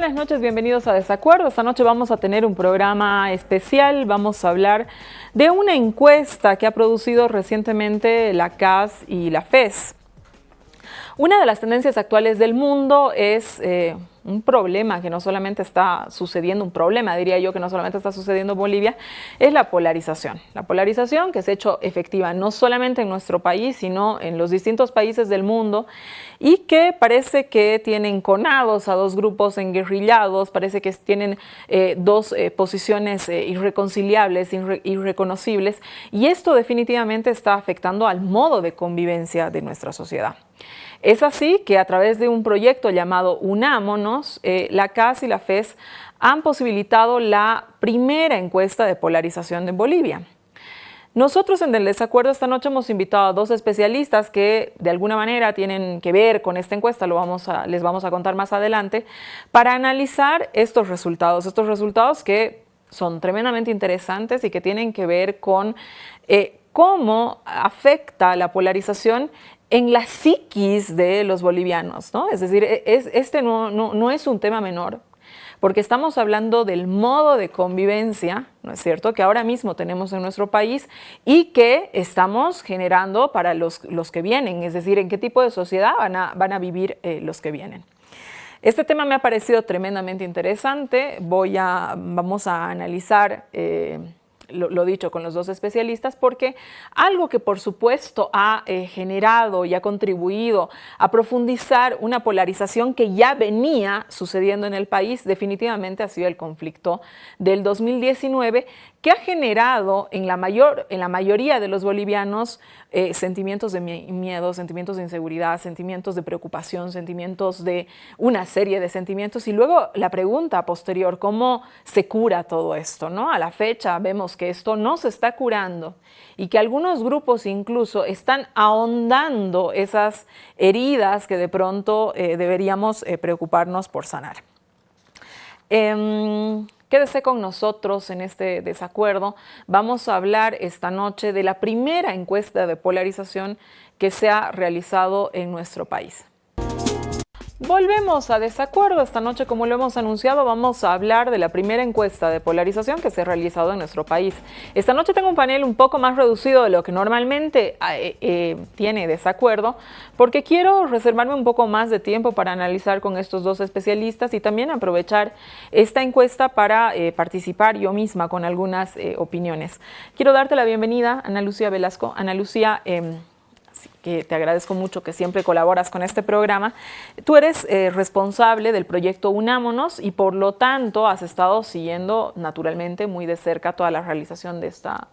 buenas noches, bienvenidos a Desacuerdo. Esta noche vamos a tener un programa especial, vamos a hablar de una encuesta que ha producido recientemente la CAS y la FES. Una de las tendencias actuales del mundo es un problema que no solamente está sucediendo, un problema diría yo que no solamente está sucediendo en Bolivia, es la polarización. La polarización que se ha hecho efectiva no solamente en nuestro país, sino en los distintos países del mundo y que parece que tiene enconados a dos grupos enguerrillados, parece que tienen dos posiciones irreconciliables, irreconocibles, y esto definitivamente está afectando al modo de convivencia de nuestra sociedad. Es así que a través de un proyecto llamado Unámonos, la CAS y la FES han posibilitado la primera encuesta de polarización en Bolivia. Nosotros en El Desacuerdo esta noche hemos invitado a dos especialistas que de alguna manera tienen que ver con esta encuesta, les vamos a contar más adelante, para analizar estos resultados que son tremendamente interesantes y que tienen que ver con cómo afecta la polarización en la psiquis de los bolivianos, ¿no? Es decir, este no es un tema menor, porque estamos hablando del modo de convivencia, ¿no es cierto?, que ahora mismo tenemos en nuestro país y que estamos generando para los que vienen, es decir, en qué tipo de sociedad van a vivir los que vienen. Este tema me ha parecido tremendamente interesante, vamos a analizar lo dicho con los dos especialistas, porque algo que por supuesto ha generado y ha contribuido a profundizar una polarización que ya venía sucediendo en el país, definitivamente ha sido el conflicto del 2019, que ha generado en la mayoría de los bolivianos sentimientos de miedo, sentimientos de inseguridad, sentimientos de preocupación, sentimientos de una serie de sentimientos. Y luego la pregunta posterior, ¿cómo se cura todo esto, ¿no? A la fecha vemos que esto no se está curando y que algunos grupos incluso están ahondando esas heridas que de pronto deberíamos preocuparnos por sanar. Quédese con nosotros en este desacuerdo. Vamos a hablar esta noche de la primera encuesta de polarización que se ha realizado en nuestro país. Volvemos a Desacuerdo. Esta noche, como lo hemos anunciado, vamos a hablar de la primera encuesta de polarización que se ha realizado en nuestro país. Esta noche tengo un panel un poco más reducido de lo que normalmente tiene Desacuerdo, porque quiero reservarme un poco más de tiempo para analizar con estos dos especialistas y también aprovechar esta encuesta para participar yo misma con algunas opiniones. Quiero darte la bienvenida, Ana Lucía Velasco. Ana Lucía, que te agradezco mucho que siempre colaboras con este programa. Tú eres responsable del proyecto Unámonos y por lo tanto has estado siguiendo naturalmente muy de cerca toda la realización de esta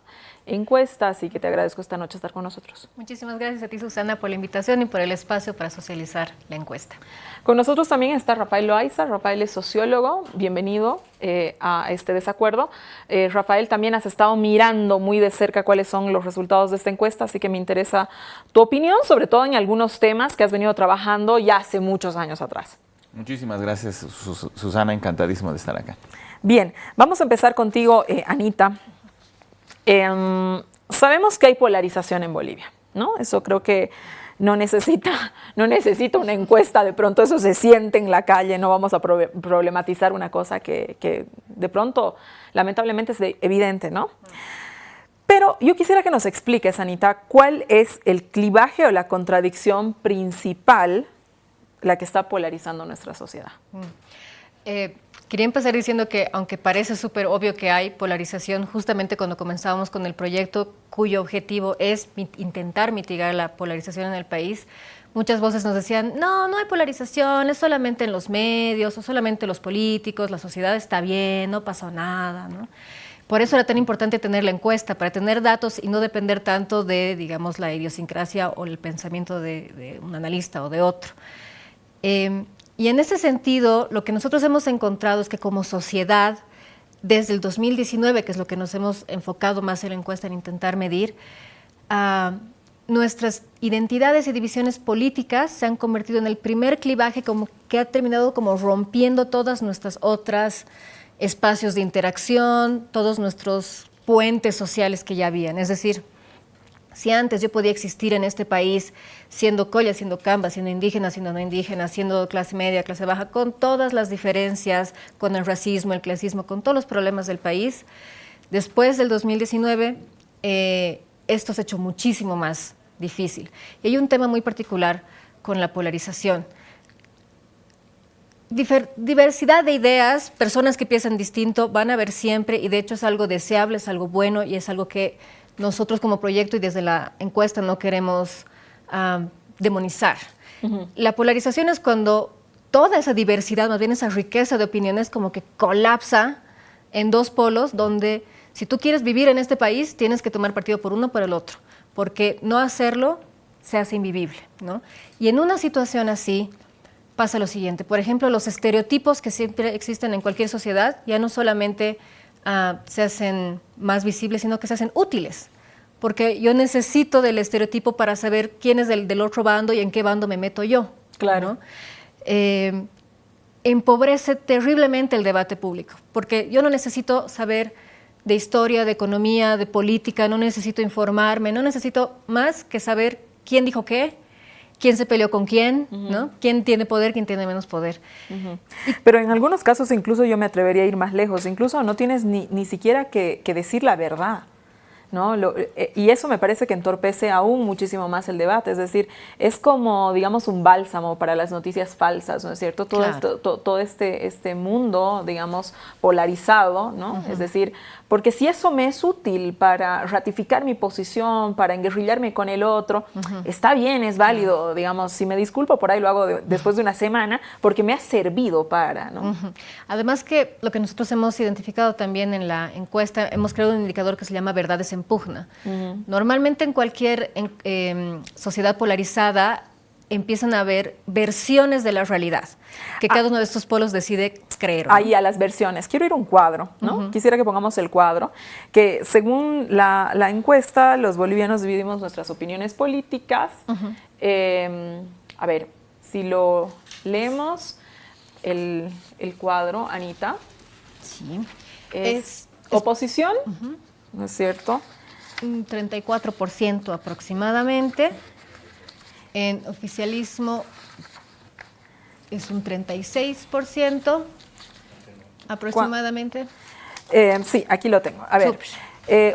encuesta, así que te agradezco esta noche estar con nosotros. Muchísimas gracias a ti, Susana, por la invitación y por el espacio para socializar la encuesta. Con nosotros también está Rafael Loaiza. Rafael es sociólogo, bienvenido a este desacuerdo. Rafael, también has estado mirando muy de cerca cuáles son los resultados de esta encuesta, así que me interesa tu opinión, sobre todo en algunos temas que has venido trabajando ya hace muchos años atrás. Muchísimas gracias, Susana, encantadísimo de estar acá. Bien, vamos a empezar contigo, Anita. Sabemos que hay polarización en Bolivia, ¿no? Eso creo que no necesita una encuesta, de pronto eso se siente en la calle, no vamos a problematizar una cosa que de pronto lamentablemente es evidente, ¿no? Pero yo quisiera que nos expliques, Anita, cuál es el clivaje o la contradicción principal la que está polarizando nuestra sociedad. Quería empezar diciendo que, aunque parece súper obvio que hay polarización, justamente cuando comenzábamos con el proyecto, cuyo objetivo es intentar mitigar la polarización en el país, muchas voces nos decían, no hay polarización, es solamente en los medios, o solamente los políticos, la sociedad está bien, no pasa nada, ¿no? Por eso era tan importante tener la encuesta, para tener datos y no depender tanto de, digamos, la idiosincrasia o el pensamiento de un analista o de otro. Y en ese sentido, lo que nosotros hemos encontrado es que como sociedad, desde el 2019, que es lo que nos hemos enfocado más en la encuesta en intentar medir, nuestras identidades y divisiones políticas se han convertido en el primer clivaje como que ha terminado como rompiendo todas nuestras otras espacios de interacción, todos nuestros puentes sociales que ya habían. Es decir, Si antes yo podía existir en este país siendo colla, siendo camba, siendo indígena, siendo no indígena, siendo clase media, clase baja, con todas las diferencias, con el racismo, el clasismo, con todos los problemas del país, después del 2019 esto se ha hecho muchísimo más difícil. Y hay un tema muy particular con la polarización. Diversidad de ideas, personas que piensan distinto van a haber siempre, y de hecho es algo deseable, es algo bueno y es algo que nosotros como proyecto y desde la encuesta no queremos demonizar. La polarización es cuando toda esa diversidad, más bien esa riqueza de opiniones, como que colapsa en dos polos donde si tú quieres vivir en este país tienes que tomar partido por uno o por el otro, porque no hacerlo se hace invivible, ¿no? Y en una situación así pasa lo siguiente. Por ejemplo, los estereotipos que siempre existen en cualquier sociedad ya no solamente se hacen más visibles, sino que se hacen útiles. Porque yo necesito del estereotipo para saber quién es del otro bando y en qué bando me meto yo. Claro. ¿No? Empobrece terriblemente el debate público, porque yo no necesito saber de historia, de economía, de política, no necesito informarme, no necesito más que saber quién dijo qué, quién se peleó con quién, ¿no? Quién tiene poder, quién tiene menos poder. Pero en algunos casos incluso yo me atrevería a ir más lejos, incluso no tienes ni siquiera que decir la verdad, ¿no? Y eso me parece que entorpece aún muchísimo más el debate, es decir, es como, digamos, un bálsamo para las noticias falsas, ¿no es cierto? Todo este mundo, digamos, polarizado, ¿no? Es decir, porque si eso me es útil para ratificar mi posición, para enguerrillarme con el otro, está bien, es válido, digamos, si me disculpo por ahí lo hago después de una semana, porque me ha servido para, ¿no? Además que lo que nosotros hemos identificado también en la encuesta, hemos creado un indicador que se llama verdades en pugna. Normalmente en cualquier sociedad polarizada empiezan a haber versiones de la realidad, que cada uno de estos polos decide creer, ¿no? Ahí a las versiones. Quiero ir a un cuadro, ¿no? Quisiera que pongamos el cuadro, que según la encuesta, los bolivianos dividimos nuestras opiniones políticas. A ver, si lo leemos, el cuadro, Anita. Sí. Es oposición, ¿no es cierto? Un 34% aproximadamente. En oficialismo es un 36% aproximadamente. Sí, aquí lo tengo. A ver,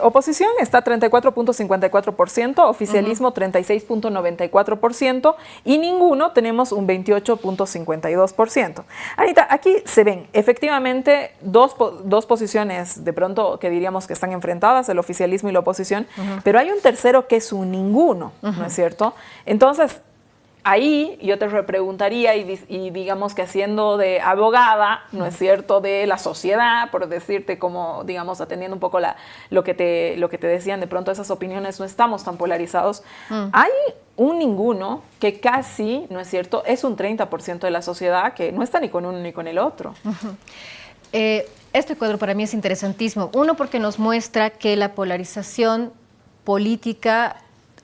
oposición está 34.54%, oficialismo 36.94% y ninguno tenemos un 28.52%. Anita, aquí se ven efectivamente dos posiciones de pronto que diríamos que están enfrentadas, el oficialismo y la oposición, pero hay un tercero que es un ninguno, ¿no es cierto? Entonces, ahí yo te repreguntaría y digamos que haciendo de abogada, ¿no es cierto?, de la sociedad, por decirte como, digamos, atendiendo un poco lo que te decían, de pronto esas opiniones no estamos tan polarizados. Hay un ninguno que casi, ¿no es cierto?, es un 30% de la sociedad que no está ni con uno ni con el otro. Este cuadro para mí es interesantísimo. Uno, porque nos muestra que la polarización política,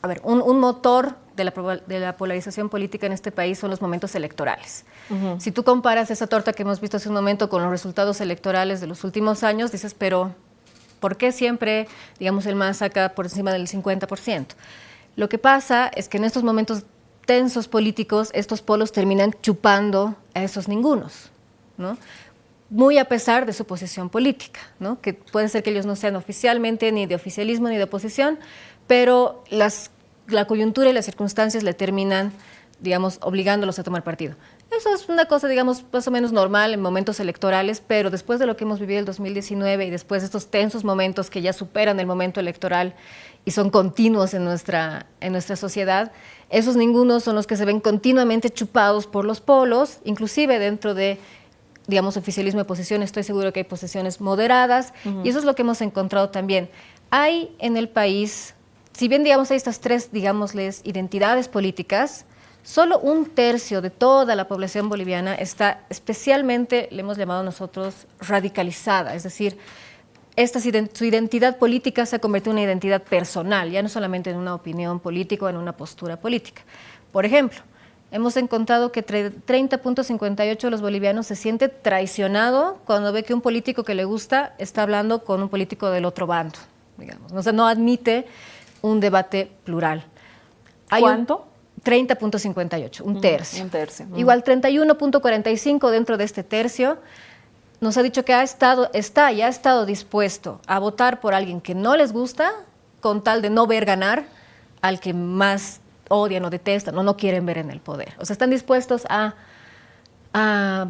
a ver, un motor de la polarización política en este país son los momentos electorales. Si tú comparas esa torta que hemos visto hace un momento con los resultados electorales de los últimos años, dices, pero ¿por qué siempre, digamos, el MAS saca por encima del 50%? Lo que pasa es que en estos momentos tensos políticos, estos polos terminan chupando a esos ningunos, ¿no? Muy a pesar de su posición política, ¿no? Que puede ser que ellos no sean oficialmente ni de oficialismo ni de oposición, pero la coyuntura y las circunstancias le terminan, digamos, obligándolos a tomar partido. Eso es una cosa, digamos, más o menos normal en momentos electorales, pero después de lo que hemos vivido el 2019 y después de estos tensos momentos que ya superan el momento electoral y son continuos en nuestra sociedad, esos ningunos son los que se ven continuamente chupados por los polos, inclusive dentro de, digamos, oficialismo y oposición. Estoy seguro que hay posiciones moderadas y eso es lo que hemos encontrado también. Hay en el país, si bien, digamos, hay estas tres, digámosles, identidades políticas, solo un tercio de toda la población boliviana está especialmente, le hemos llamado nosotros, radicalizada. Es decir, su identidad política se ha convertido en una identidad personal, ya no solamente en una opinión política o en una postura política. Por ejemplo, hemos encontrado que 30.58% de los bolivianos se siente traicionado cuando ve que un político que le gusta está hablando con un político del otro bando, digamos. O sea, no admite un debate plural. ¿Cuánto? 30.58, un tercio. Un tercio. Igual 31.45 dentro de este tercio nos ha dicho que ha estado dispuesto a votar por alguien que no les gusta con tal de no ver ganar al que más odian o detestan o no quieren ver en el poder. O sea, están dispuestos a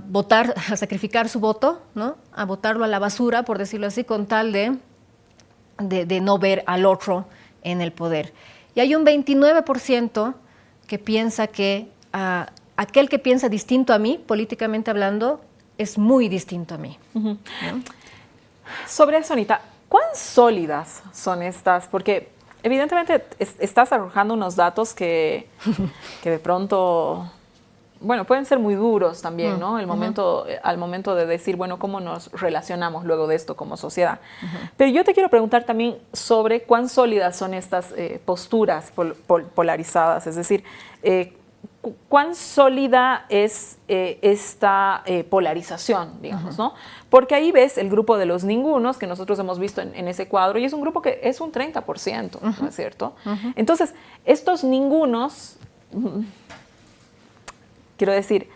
votar, a sacrificar su voto, ¿no? A votarlo a la basura, por decirlo así, con tal de no ver al otro en el poder. Y hay un 29% que piensa que aquel que piensa distinto a mí, políticamente hablando, es muy distinto a mí. ¿No? Sobre eso, Anita, ¿cuán sólidas son estas? Porque evidentemente estás arrojando unos datos que de pronto, bueno, pueden ser muy duros también, ¿no? Al momento de decir, bueno, ¿cómo nos relacionamos luego de esto como sociedad? Pero yo te quiero preguntar también sobre cuán sólidas son estas posturas polarizadas, es decir, ¿cuán sólida es esta polarización, digamos, ¿no? Porque ahí ves el grupo de los ningunos que nosotros hemos visto en ese cuadro y es un grupo que es un 30%, ¿no es cierto? Entonces, estos ningunos, quiero decir,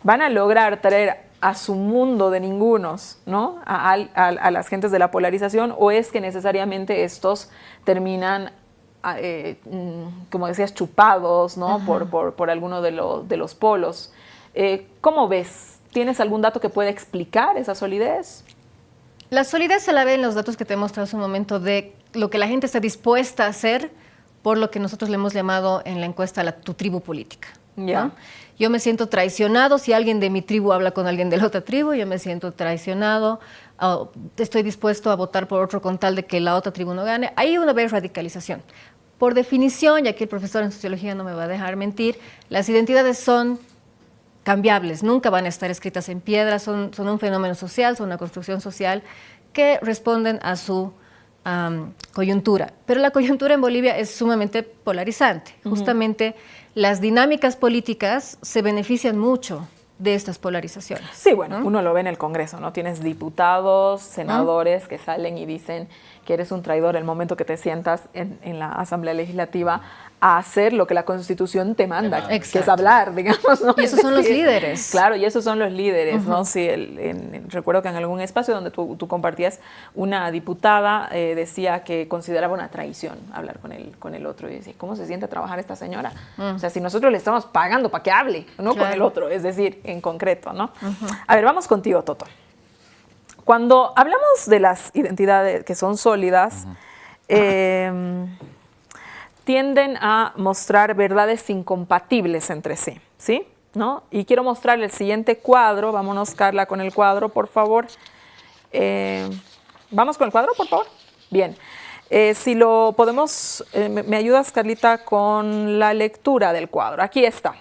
van a lograr traer a su mundo de ningunos, ¿no? A las gentes de la polarización, o es que necesariamente estos terminan como decías, chupados, ¿no? por alguno de los polos. ¿Cómo ves? ¿Tienes algún dato que pueda explicar esa solidez? La solidez se la ve en los datos que te he mostrado hace un momento de lo que la gente está dispuesta a hacer por lo que nosotros le hemos llamado en la encuesta tu tribu política. Yeah. ¿No? Yo me siento traicionado si alguien de mi tribu habla con alguien de la otra tribu, yo me siento traicionado, estoy dispuesto a votar por otro con tal de que la otra tribu no gane. Ahí uno ve radicalización. Por definición, y aquí el profesor en sociología no me va a dejar mentir, las identidades son cambiables, nunca van a estar escritas en piedra, son un fenómeno social, son una construcción social que responden a su coyuntura. Pero la coyuntura en Bolivia es sumamente polarizante. Justamente las dinámicas políticas se benefician mucho de estas polarizaciones. Sí, bueno, ¿no? Uno lo ve en el Congreso, ¿no? Tienes diputados, senadores que salen y dicen que eres un traidor el momento que te sientas en la Asamblea Legislativa a hacer lo que la Constitución te manda, que es hablar, digamos, ¿no? Y esos son los líderes. Claro, y esos son los líderes, ¿no? Sí, recuerdo que en algún espacio donde tú compartías, una diputada decía que consideraba una traición hablar con el otro. Y decía, ¿cómo se siente trabajar esta señora? O sea, si nosotros le estamos pagando para que hable, ¿no? Con el otro, es decir, en concreto, ¿no? A ver, vamos contigo, Toto. Cuando hablamos de las identidades que son sólidas, tienden a mostrar verdades incompatibles entre sí, ¿sí? ¿No? Y quiero mostrar el siguiente cuadro. Vámonos, Carla, con el cuadro, por favor. ¿Vamos con el cuadro, por favor? Bien. Si lo podemos, ¿me ayudas, Carlita, con la lectura del cuadro? Aquí está.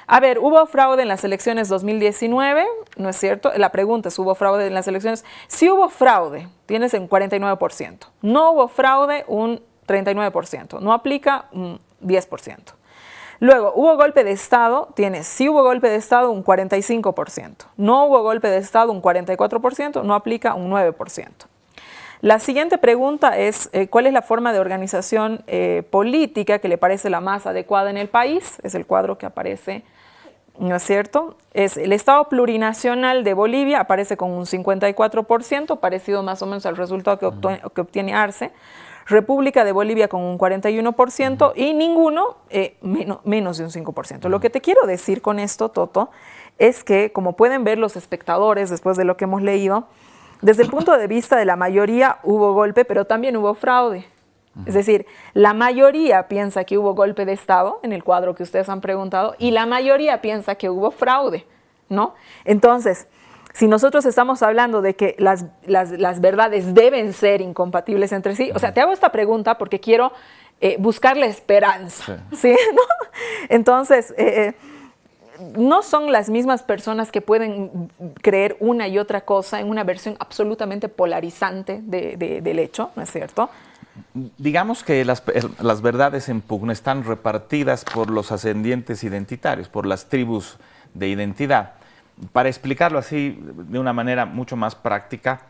A ver, ¿hubo fraude en las elecciones 2019? ¿No es cierto? La pregunta es, ¿hubo fraude en las elecciones? Si hubo fraude, tienes un 49%. No hubo fraude, un 39%. No aplica, un 10%. Luego, ¿hubo golpe de Estado? Tienes, si hubo golpe de Estado, un 45%. No hubo golpe de Estado, un 44%. No aplica, un 9%. La siguiente pregunta es, ¿cuál es la forma de organización política que le parece la más adecuada en el país? Es el cuadro que aparece, ¿no es cierto? Es el Estado plurinacional de Bolivia, aparece con un 54%, parecido más o menos al resultado que obtiene Arce. República de Bolivia con un 41% y ninguno menos de un 5%. Lo que te quiero decir con esto, Toto, es que, como pueden ver los espectadores después de lo que hemos leído, desde el punto de vista de la mayoría hubo golpe, pero también hubo fraude. Es decir, la mayoría piensa que hubo golpe de Estado, en el cuadro que ustedes han preguntado, y la mayoría piensa que hubo fraude, ¿no? Entonces, si nosotros estamos hablando de que las verdades deben ser incompatibles entre sí, o sea, te hago esta pregunta porque quiero buscar la esperanza, ¿sí? ¿No? Entonces, no son las mismas personas que pueden creer una y otra cosa en una versión absolutamente polarizante del hecho, ¿no es cierto? Digamos que las verdades en pugna están repartidas por los ascendientes identitarios, por las tribus de identidad. Para explicarlo así de una manera mucho más práctica,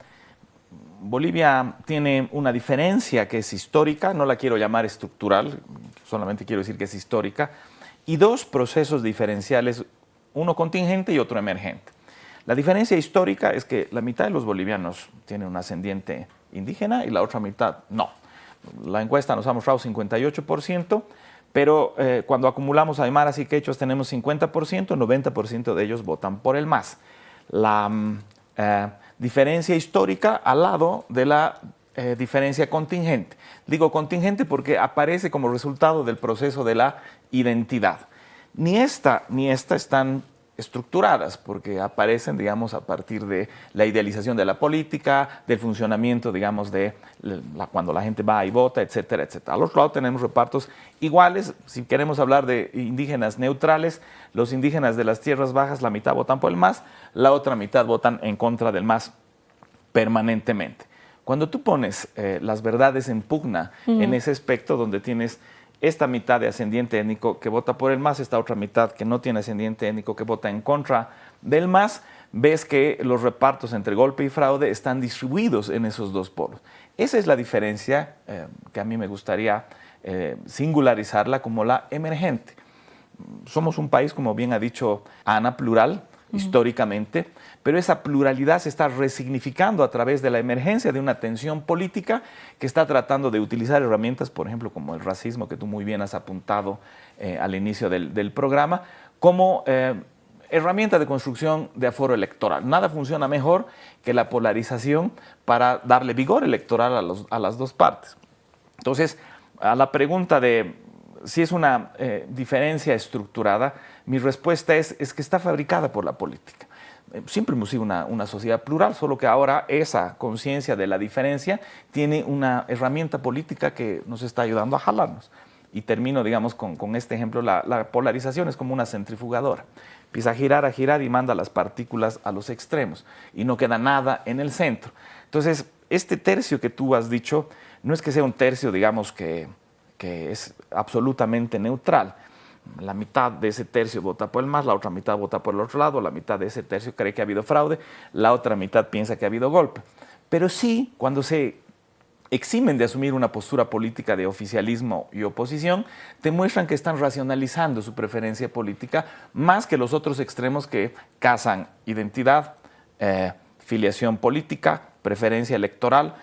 Bolivia tiene una diferencia que es histórica, no la quiero llamar estructural, solamente quiero decir que es histórica, y dos procesos diferenciales, uno contingente y otro emergente. La diferencia histórica es que la mitad de los bolivianos tiene un ascendiente indígena y la otra mitad no. La encuesta nos ha mostrado 58%, pero cuando acumulamos aymaras y quechuas tenemos 50%, 90% de ellos votan por el MAS. La diferencia histórica al lado de la diferencia contingente. Digo contingente porque aparece como resultado del proceso de la identidad. Ni esta están estructuradas porque aparecen, digamos, a partir de la idealización de la política, del funcionamiento, digamos, de cuando la gente va y vota, etcétera, etcétera. Al otro lado tenemos repartos iguales. Si queremos hablar de indígenas neutrales, los indígenas de las tierras bajas, la mitad votan por el MAS, la otra mitad votan en contra del MAS permanentemente. Cuando tú pones las verdades en pugna en ese aspecto donde tienes esta mitad de ascendiente étnico que vota por el MAS, esta otra mitad que no tiene ascendiente étnico que vota en contra del MAS, ves que los repartos entre golpe y fraude están distribuidos en esos dos polos. Esa es la diferencia que a mí me gustaría singularizarla como la emergente. Somos un país, como bien ha dicho Ana, plural históricamente, pero esa pluralidad se está resignificando a través de la emergencia de una tensión política que está tratando de utilizar herramientas, por ejemplo, como el racismo, que tú muy bien has apuntado al inicio del programa, como herramienta de construcción de aforo electoral. Nada funciona mejor que la polarización para darle vigor electoral a las dos partes. Entonces, a la pregunta de si es una diferencia estructurada, mi respuesta es que está fabricada por la política. Siempre hemos sido una sociedad plural, solo que ahora esa conciencia de la diferencia tiene una herramienta política que nos está ayudando a jalarnos. Y termino, digamos, con este ejemplo, la polarización es como una centrifugadora. Empieza a girar y manda las partículas a los extremos y no queda nada en el centro. Entonces, este tercio que tú has dicho no es que sea un tercio, digamos, que es absolutamente neutral. La mitad de ese tercio vota por el MAS, la otra mitad vota por el otro lado, la mitad de ese tercio cree que ha habido fraude, la otra mitad piensa que ha habido golpe. Pero sí, cuando se eximen de asumir una postura política de oficialismo y oposición, demuestran que están racionalizando su preferencia política más que los otros extremos que casan identidad, filiación política, preferencia electoral,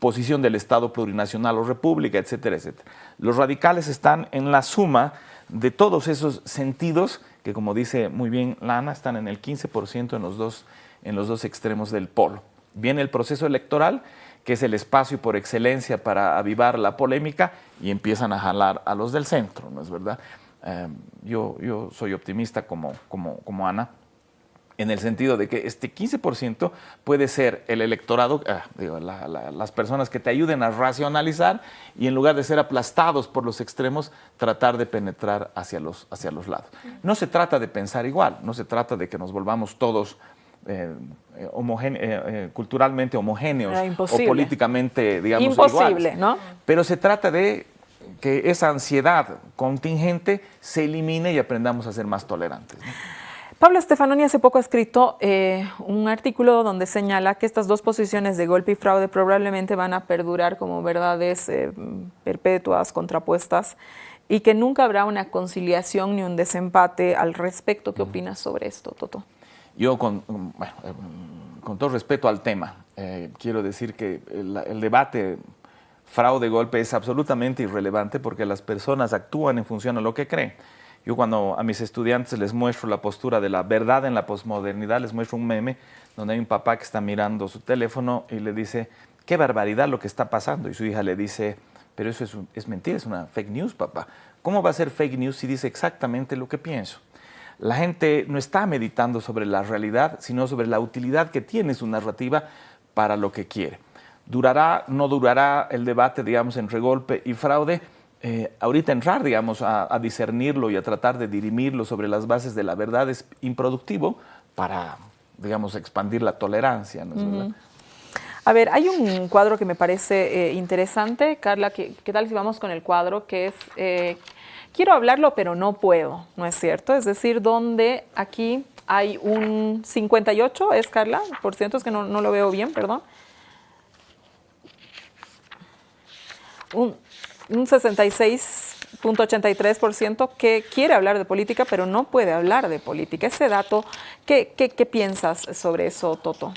posición del Estado plurinacional o república, etcétera, etcétera. Los radicales están en la suma de todos esos sentidos que, como dice muy bien Lana, están en el 15% en los dos extremos del polo. Viene el proceso electoral, que es el espacio por excelencia para avivar la polémica, y empiezan a jalar a los del centro, ¿no es verdad? Yo soy optimista como Ana, en el sentido de que este 15% puede ser el electorado, las personas que te ayuden a racionalizar y en lugar de ser aplastados por los extremos, tratar de penetrar hacia los lados. No se trata de pensar igual, no se trata de que nos volvamos todos culturalmente homogéneos o políticamente, digamos, imposible, iguales. ¿no? Pero se trata de que esa ansiedad contingente se elimine y aprendamos a ser más tolerantes, ¿no? Pablo Stefanoni hace poco ha escrito un artículo donde señala que estas dos posiciones de golpe y fraude probablemente van a perdurar como verdades perpetuas, contrapuestas, y que nunca habrá una conciliación ni un desempate al respecto. ¿Qué opinas sobre esto, Toto? Yo, con todo respeto al tema, quiero decir que el debate fraude-golpe es absolutamente irrelevante porque las personas actúan en función a lo que creen. Yo cuando a mis estudiantes les muestro la postura de la verdad en la posmodernidad, les muestro un meme donde hay un papá que está mirando su teléfono y le dice, qué barbaridad lo que está pasando. Y su hija le dice, pero eso es mentira, es una fake news, papá. ¿Cómo va a ser fake news si dice exactamente lo que pienso? La gente no está meditando sobre la realidad, sino sobre la utilidad que tiene su narrativa para lo que quiere. ¿Durará, no durará el debate, digamos, entre golpe y fraude? Ahorita entrar, digamos, a discernirlo y a tratar de dirimirlo sobre las bases de la verdad es improductivo para, digamos, expandir la tolerancia, ¿no es verdad? A ver, hay un cuadro que me parece interesante. Carla, ¿qué tal si vamos con el cuadro? Que es, quiero hablarlo, pero no puedo, ¿no es cierto? Es decir, donde aquí hay un 58, ¿es, Carla? Por ciento, es que no lo veo bien, perdón. un 66.83% que quiere hablar de política, pero no puede hablar de política. Ese dato, ¿qué piensas sobre eso, Toto?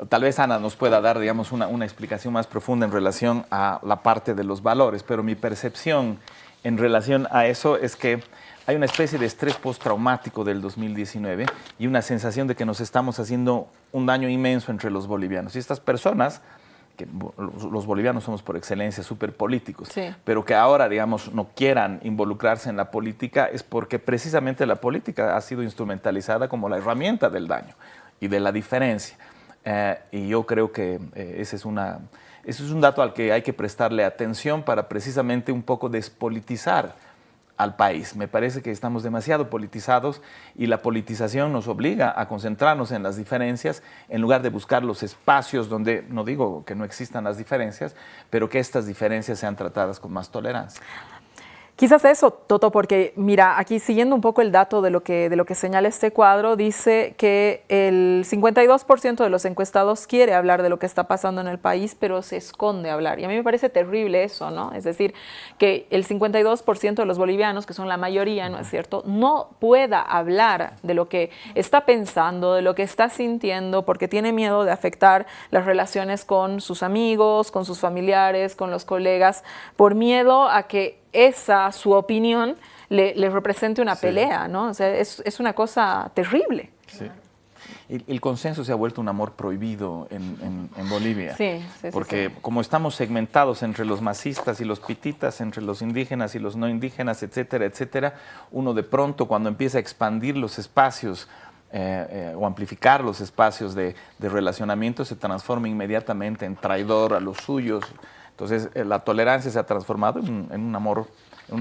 Tal vez Ana nos pueda dar, digamos, una explicación más profunda en relación a la parte de los valores, pero mi percepción en relación a eso es que hay una especie de estrés postraumático del 2019 y una sensación de que nos estamos haciendo un daño inmenso entre los bolivianos. Y estas personas, que los bolivianos somos por excelencia súper políticos, sí, pero que ahora, digamos, no quieran involucrarse en la política es porque precisamente la política ha sido instrumentalizada como la herramienta del daño y de la diferencia. Y yo creo que ese es un dato al que hay que prestarle atención para precisamente un poco despolitizar al país. Me parece que estamos demasiado politizados y la politización nos obliga a concentrarnos en las diferencias en lugar de buscar los espacios donde, no digo que no existan las diferencias, pero que estas diferencias sean tratadas con más tolerancia. Quizás eso, Toto, porque mira, aquí siguiendo un poco el dato de lo que señala este cuadro, dice que el 52% de los encuestados quiere hablar de lo que está pasando en el país, pero se esconde hablar. Y a mí me parece terrible eso, ¿no? Es decir, que el 52% de los bolivianos, que son la mayoría, ¿no es cierto?, no pueda hablar de lo que está pensando, de lo que está sintiendo, porque tiene miedo de afectar las relaciones con sus amigos, con sus familiares, con los colegas, por miedo a que su opinión le represente una pelea, ¿no? O sea, es una cosa terrible. Sí. El consenso se ha vuelto un amor prohibido en Bolivia. Sí, porque como estamos segmentados entre los masistas y los pititas, entre los indígenas y los no indígenas, etcétera, etcétera, uno de pronto cuando empieza a expandir los espacios o amplificar los espacios de relacionamiento se transforma inmediatamente en traidor a los suyos. Entonces, la tolerancia se ha transformado en un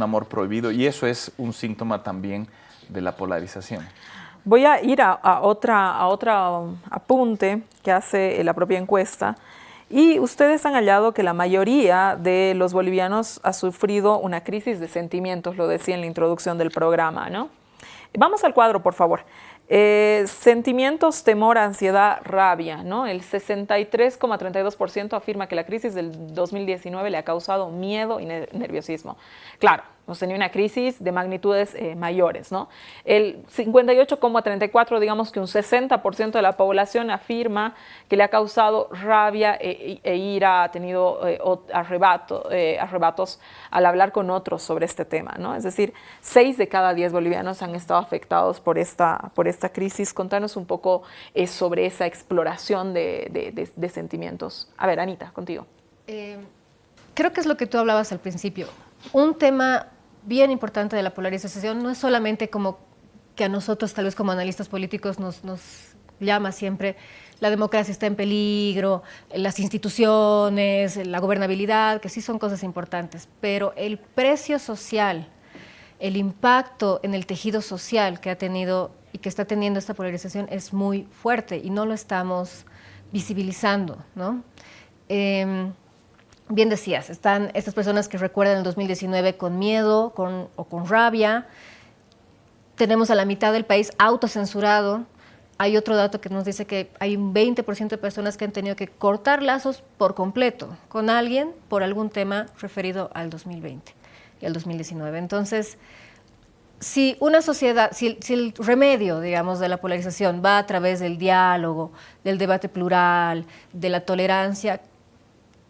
amor prohibido y eso es un síntoma también de la polarización. Voy a ir a otro apunte que hace la propia encuesta. Y ustedes han hallado que la mayoría de los bolivianos ha sufrido una crisis de sentimientos, lo decía en la introducción del programa, ¿no? Vamos al cuadro, por favor. Sentimientos, temor, ansiedad, rabia, ¿no? El 63,32% afirma que la crisis del 2019 le ha causado miedo y nerviosismo. Claro, hemos tenido una crisis de magnitudes mayores, ¿no? El 58,34%, digamos que un 60% de la población afirma que le ha causado rabia e ira, ha tenido arrebatos al hablar con otros sobre este tema, ¿no? Es decir, 6 de cada 10 bolivianos han estado afectados por esta crisis. Contanos un poco sobre esa exploración de sentimientos. A ver, Anita, contigo. Creo que es lo que tú hablabas al principio. Un tema bien importante de la polarización no es solamente como que a nosotros, tal vez como analistas políticos, nos llama siempre la democracia está en peligro, las instituciones, la gobernabilidad, que sí son cosas importantes, pero el precio social, el impacto en el tejido social que ha tenido y que está teniendo esta polarización es muy fuerte y no lo estamos visibilizando, ¿no? Bien decías, están estas personas que recuerdan el 2019 con miedo o con rabia. Tenemos a la mitad del país autocensurado. Hay otro dato que nos dice que hay un 20% de personas que han tenido que cortar lazos por completo con alguien por algún tema referido al 2020 y al 2019. Entonces, si una sociedad, si el remedio, digamos, de la polarización va a través del diálogo, del debate plural, de la tolerancia,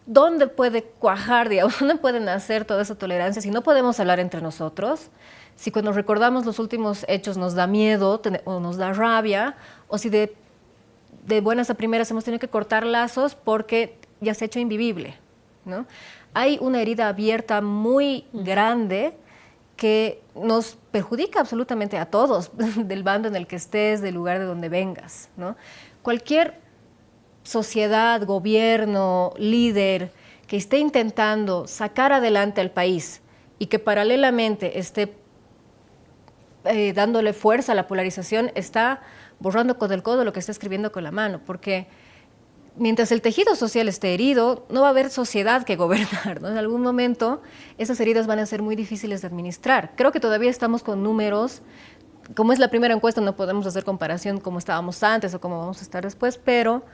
¿dónde puede cuajar, digamos, dónde puede nacer toda esa tolerancia si no podemos hablar entre nosotros? Si cuando recordamos los últimos hechos nos da miedo o nos da rabia, o si de buenas a primeras hemos tenido que cortar lazos porque ya se ha hecho invivible, ¿no? Hay una herida abierta muy grande que nos perjudica absolutamente a todos, del bando en el que estés, del lugar de donde vengas, ¿no? Cualquier sociedad, gobierno, líder que esté intentando sacar adelante al país y que paralelamente esté dándole fuerza a la polarización, está borrando con el codo lo que está escribiendo con la mano, porque mientras el tejido social esté herido, no va a haber sociedad que gobernar, ¿no? En algún momento esas heridas van a ser muy difíciles de administrar. Creo que todavía estamos con números, como es la primera encuesta no podemos hacer comparación como estábamos antes o como vamos a estar después, pero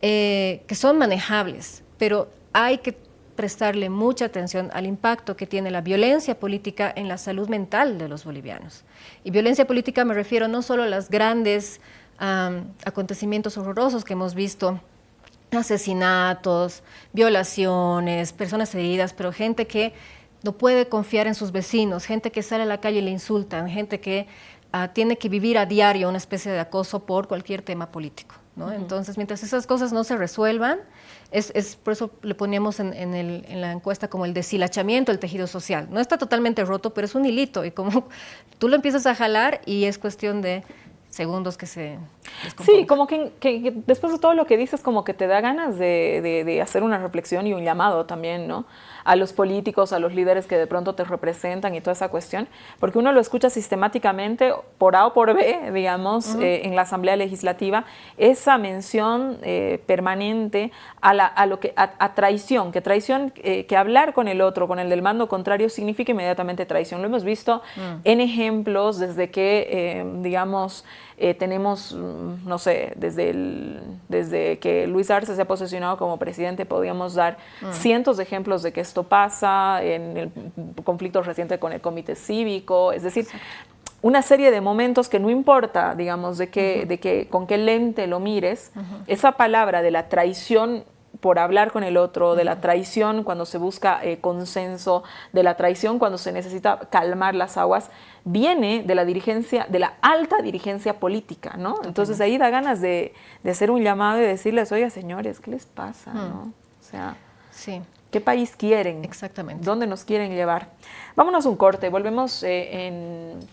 que son manejables. pero hay que prestarle mucha atención al impacto que tiene la violencia política en la salud mental de los bolivianos. Y violencia política me refiero no solo a los grandes acontecimientos horrorosos que hemos visto, asesinatos, violaciones, personas heridas, pero gente que no puede confiar en sus vecinos, gente que sale a la calle y le insultan, gente que tiene que vivir a diario una especie de acoso por cualquier tema político, ¿no? Entonces, mientras esas cosas no se resuelvan, por eso le poníamos en la encuesta como el deshilachamiento del tejido social. No está totalmente roto, pero es un hilito, y como tú lo empiezas a jalar y es cuestión de segundos que se descomponga. Sí, como que después de todo lo que dices, como que te da ganas de hacer una reflexión y un llamado también, ¿no? A los políticos, a los líderes que de pronto te representan y toda esa cuestión, porque uno lo escucha sistemáticamente por A o por B, digamos, en la Asamblea Legislativa, esa mención permanente a traición, que hablar con el otro, con el del bando contrario, significa inmediatamente traición. Lo hemos visto en ejemplos desde que, digamos, tenemos, no sé, desde que Luis Arce se ha posicionado como presidente, podríamos dar cientos de ejemplos de que esto pasa, en el conflicto reciente con el comité cívico, es decir, una serie de momentos que no importa, digamos, de que con qué lente lo mires, esa palabra de la traición por hablar con el otro, de la traición cuando se busca consenso, de la traición cuando se necesita calmar las aguas, viene de la dirigencia, de la alta dirigencia política, ¿no? Entonces ahí da ganas de hacer un llamado y decirles, oiga, señores, ¿qué les pasa? ¿No? O sea, sí. ¿Qué país quieren? Exactamente. ¿Dónde nos quieren llevar? Vámonos a un corte, volvemos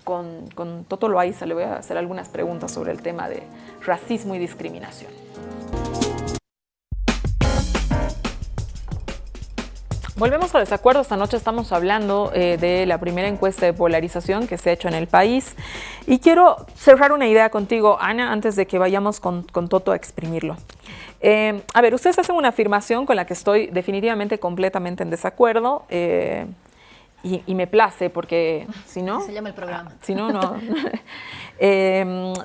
con Toto Loaiza, le voy a hacer algunas preguntas sobre el tema de racismo y discriminación. Volvemos a Desacuerdo. Esta noche estamos hablando de la primera encuesta de polarización que se ha hecho en el país. Y quiero cerrar una idea contigo, Ana, antes de que vayamos con Toto a exprimirlo. A ver, ustedes hacen una afirmación con la que estoy definitivamente completamente en desacuerdo. Y me place porque si no... Se llama el programa. Si no, no.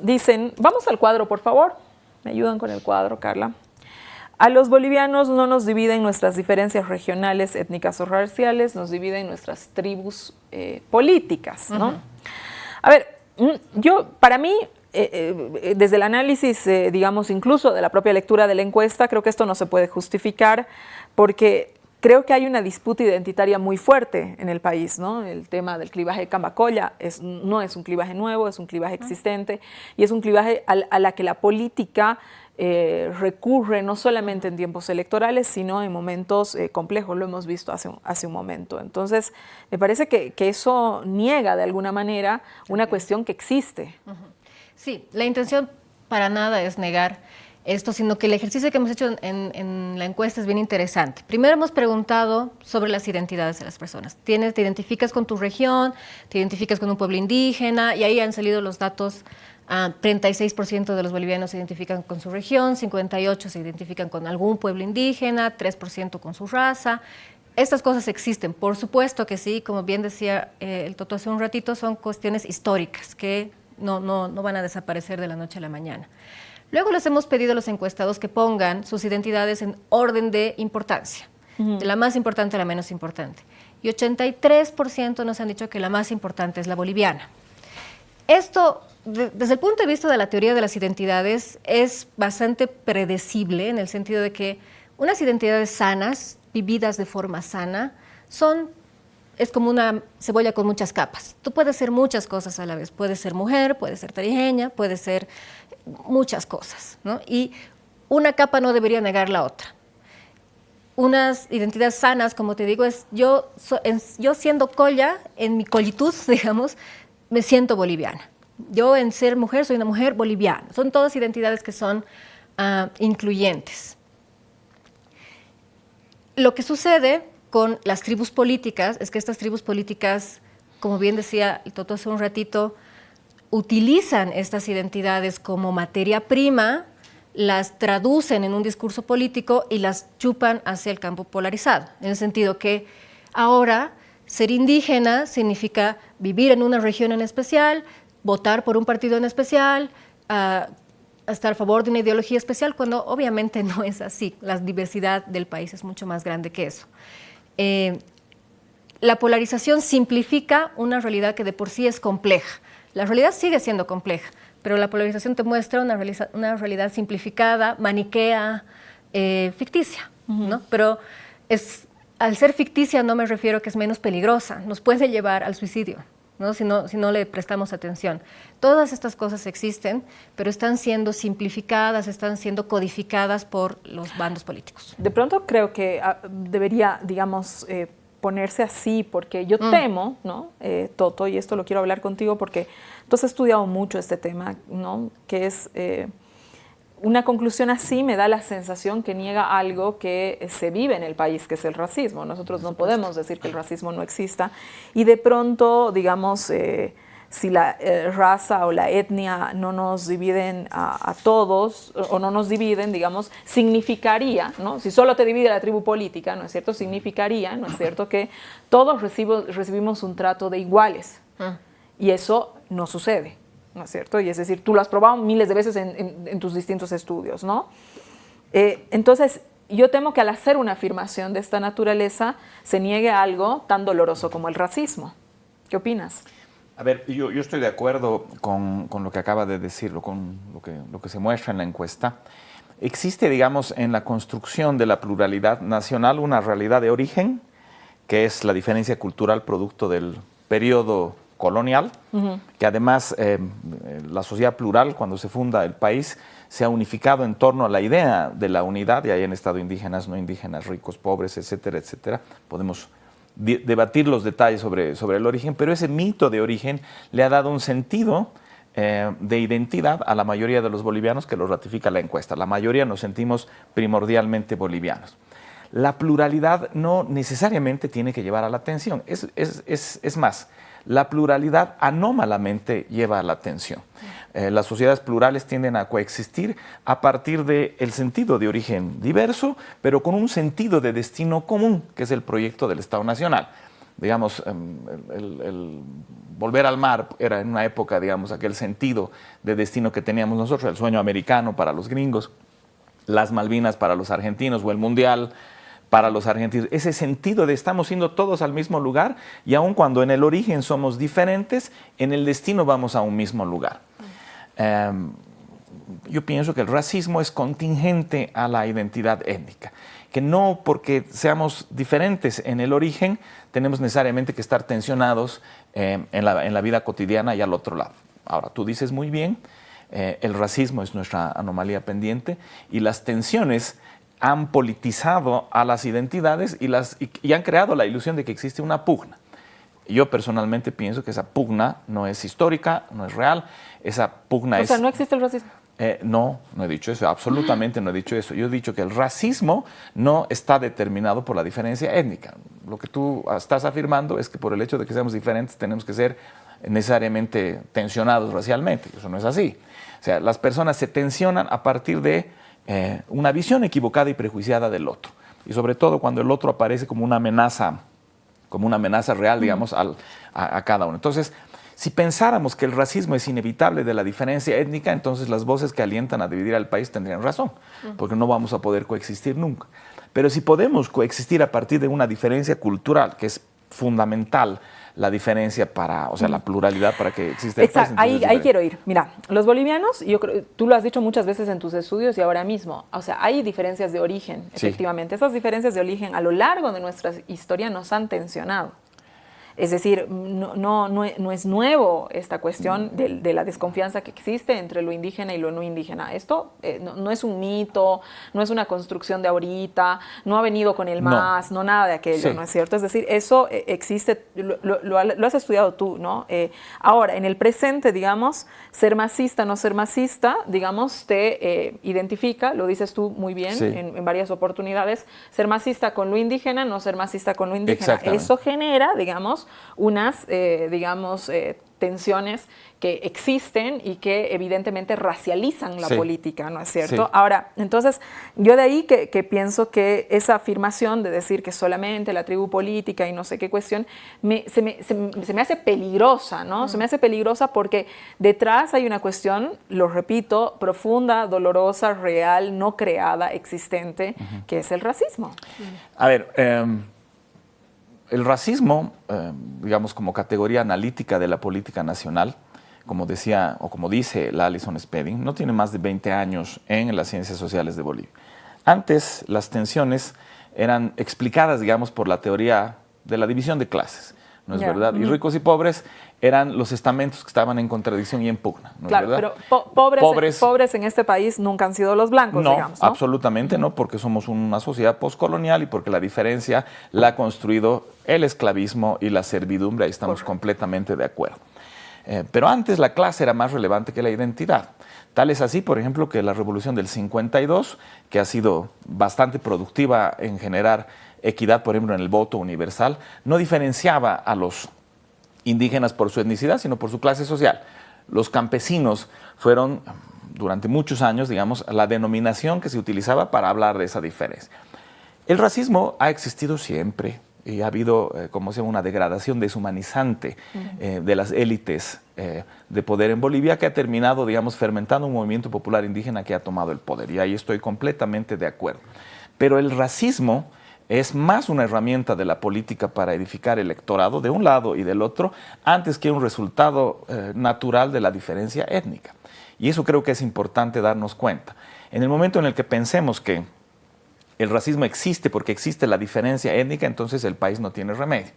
Dicen, vamos al cuadro, por favor. ¿Me ayudan con el cuadro, Carla? A los bolivianos no nos dividen nuestras diferencias regionales, étnicas o raciales, nos dividen nuestras tribus políticas, ¿no? A ver, para mí, desde el análisis, digamos, incluso de la propia lectura de la encuesta, creo que esto no se puede justificar porque creo que hay una disputa identitaria muy fuerte en el país, ¿no? El tema del clivaje de Cambacolla no es un clivaje nuevo, es un clivaje existente y es un clivaje a la que la política recurre no solamente en tiempos electorales, sino en momentos complejos, lo hemos visto hace un momento. Entonces, me parece que eso niega de alguna manera una cuestión que existe. Sí, la intención para nada es negar esto, sino que el ejercicio que hemos hecho en la encuesta es bien interesante. Primero hemos preguntado sobre las identidades de las personas. ¿Te identificas con tu región? ¿Te identificas con un pueblo indígena? Y ahí han salido los datos. 36% de los bolivianos se identifican con su región, 58% se identifican con algún pueblo indígena, 3% con su raza. Estas cosas existen, por supuesto que sí, como bien decía el Toto hace un ratito, son cuestiones históricas que no van a desaparecer de la noche a la mañana. Luego les hemos pedido a los encuestados que pongan sus identidades en orden de importancia, de la más importante a la menos importante. Y 83% nos han dicho que la más importante es la boliviana. Esto, desde el punto de vista de la teoría de las identidades, es bastante predecible en el sentido de que unas identidades sanas, vividas de forma sana, es como una cebolla con muchas capas. Tú puedes ser muchas cosas a la vez. Puedes ser mujer, puedes ser tarijeña, puedes ser muchas cosas, ¿no? Y una capa no debería negar la otra. Unas identidades sanas, como te digo, es yo siendo colla, en mi collitud, digamos, me siento boliviana. Yo en ser mujer soy una mujer boliviana. Son todas identidades que son incluyentes. Lo que sucede con las tribus políticas es que estas tribus políticas, como bien decía el Toto hace un ratito, utilizan estas identidades como materia prima, las traducen en un discurso político y las chupan hacia el campo polarizado, en el sentido que ahora ser indígena significa vivir en una región en especial, votar por un partido en especial, estar a favor de una ideología especial cuando obviamente no es así. La diversidad del país es mucho más grande que eso. La polarización simplifica una realidad que de por sí es compleja. La realidad sigue siendo compleja, pero la polarización te muestra una realidad simplificada, maniquea, ficticia, ¿no? Pero al ser ficticia no me refiero que es menos peligrosa, nos puede llevar al suicidio, ¿no? Si no le prestamos atención. Todas estas cosas existen, pero están siendo simplificadas, están siendo codificadas por los bandos políticos. De pronto creo que debería, digamos, ponerse así, porque yo temo, ¿no? Toto, y esto lo quiero hablar contigo porque tú has estudiado mucho este tema, ¿no? Que es una conclusión así me da la sensación que niega algo que se vive en el país, que es el racismo. Nosotros no podemos decir que el racismo no exista y de pronto, digamos, si la raza o la etnia no nos dividen a todos o no nos dividen, digamos, significaría, ¿no? Si solo te divide la tribu política, ¿no es cierto? Significaría, ¿no es cierto?, que todos recibimos un trato de iguales. Y eso no sucede, ¿no es cierto? Y es decir, tú lo has probado miles de veces en tus distintos estudios, ¿no? Entonces, yo temo que al hacer una afirmación de esta naturaleza se niegue algo tan doloroso como el racismo. ¿Qué opinas? A ver, yo estoy de acuerdo con lo que acaba de decirlo, con lo que se muestra en la encuesta. Existe, digamos, en la construcción de la pluralidad nacional una realidad de origen, que es la diferencia cultural producto del periodo colonial, que además la sociedad plural, cuando se funda el país, se ha unificado en torno a la idea de la unidad, y ahí han estado indígenas, no indígenas, ricos, pobres, etcétera, etcétera. Podemos debatir los detalles sobre el origen, pero ese mito de origen le ha dado un sentido de identidad a la mayoría de los bolivianos, que lo ratifica la encuesta. La mayoría nos sentimos primordialmente bolivianos. La pluralidad no necesariamente tiene que llevar a la atención. Es más, la pluralidad anómalamente lleva a la atención. Las sociedades plurales tienden a coexistir a partir del sentido de origen diverso, pero con un sentido de destino común, que es el proyecto del Estado Nacional. Digamos, el volver al mar era en una época, digamos, aquel sentido de destino que teníamos nosotros, el sueño americano para los gringos, las Malvinas para los argentinos o el Mundial para los argentinos. Ese sentido de estamos yendo todos al mismo lugar y aun cuando en el origen somos diferentes, en el destino vamos a un mismo lugar. Yo pienso que el racismo es contingente a la identidad étnica, que no porque seamos diferentes en el origen tenemos necesariamente que estar tensionados en la vida cotidiana y al otro lado. Ahora, tú dices muy bien, el racismo es nuestra anomalía pendiente y las tensiones han politizado a las identidades y han creado la ilusión de que existe una pugna. Yo personalmente pienso que esa pugna no es histórica, no es real, esa pugna es... O sea, ¿no existe el racismo? No he dicho eso, absolutamente no he dicho eso. Yo he dicho que el racismo no está determinado por la diferencia étnica. Lo que tú estás afirmando es que por el hecho de que seamos diferentes tenemos que ser necesariamente tensionados racialmente. Eso no es así. O sea, las personas se tensionan a partir de una visión equivocada y prejuiciada del otro. Y sobre todo cuando el otro aparece como una amenaza real, digamos, a cada uno. Entonces, si pensáramos que el racismo es inevitable de la diferencia étnica, entonces las voces que alientan a dividir al país tendrían razón, porque no vamos a poder coexistir nunca. Pero si podemos coexistir a partir de una diferencia cultural, que es fundamental, la diferencia o sea, la pluralidad para que exista el país. Exacto, ahí quiero ir. Mira, los bolivianos, yo creo, tú lo has dicho muchas veces en tus estudios y ahora mismo, o sea, hay diferencias de origen, efectivamente. Sí. Esas diferencias de origen a lo largo de nuestra historia nos han tensionado. Es decir, no es nuevo esta cuestión de la desconfianza que existe entre lo indígena y lo no indígena. Esto no es un mito, no es una construcción de ahorita, no ha venido con el MAS, no nada de aquello, ¿no es cierto? Es decir, eso existe, lo has estudiado tú, ¿no? Ahora, en el presente, digamos, ser masista, no ser masista, digamos, te identifica, lo dices tú muy bien en varias oportunidades, ser masista con lo indígena, no ser masista con lo indígena. Eso genera, digamos, unas, digamos, tensiones que existen y que evidentemente racializan la política, ¿no es cierto? Sí. Ahora, entonces, yo de ahí que pienso que esa afirmación de decir que solamente la tribu política y no sé qué cuestión, se me hace peligrosa, ¿no? Se me hace peligrosa porque detrás hay una cuestión, lo repito, profunda, dolorosa, real, no creada, existente, que es el racismo. A ver, el racismo, digamos, como categoría analítica de la política nacional, como decía o como dice la Alison Spedding, no tiene más de 20 años en las ciencias sociales de Bolivia. Antes, las tensiones eran explicadas, digamos, por la teoría de la división de clases, ¿no es verdad? Y ricos y pobres eran los estamentos que estaban en contradicción y en pugna, ¿no Claro, es verdad? pero pobres en este país nunca han sido los blancos, no, digamos, ¿no? Absolutamente no, porque somos una sociedad postcolonial y porque la diferencia la ha construido el esclavismo y la servidumbre, ahí estamos completamente de acuerdo. Pero antes la clase era más relevante que la identidad. Tal es así, por ejemplo, que la revolución del 52, que ha sido bastante productiva en generar equidad, por ejemplo, en el voto universal, no diferenciaba a los indígenas por su etnicidad, sino por su clase social. Los campesinos fueron, durante muchos años, digamos, la denominación que se utilizaba para hablar de esa diferencia. El racismo ha existido siempre y ha habido, como se llama, una degradación deshumanizante de las élites de poder en Bolivia que ha terminado, digamos, fermentando un movimiento popular indígena que ha tomado el poder. Y ahí estoy completamente de acuerdo. Pero el racismo es más una herramienta de la política para edificar electorado de un lado y del otro, antes que un resultado natural de la diferencia étnica. Y eso creo que es importante darnos cuenta. En el momento en el que pensemos que el racismo existe porque existe la diferencia étnica, entonces el país no tiene remedio.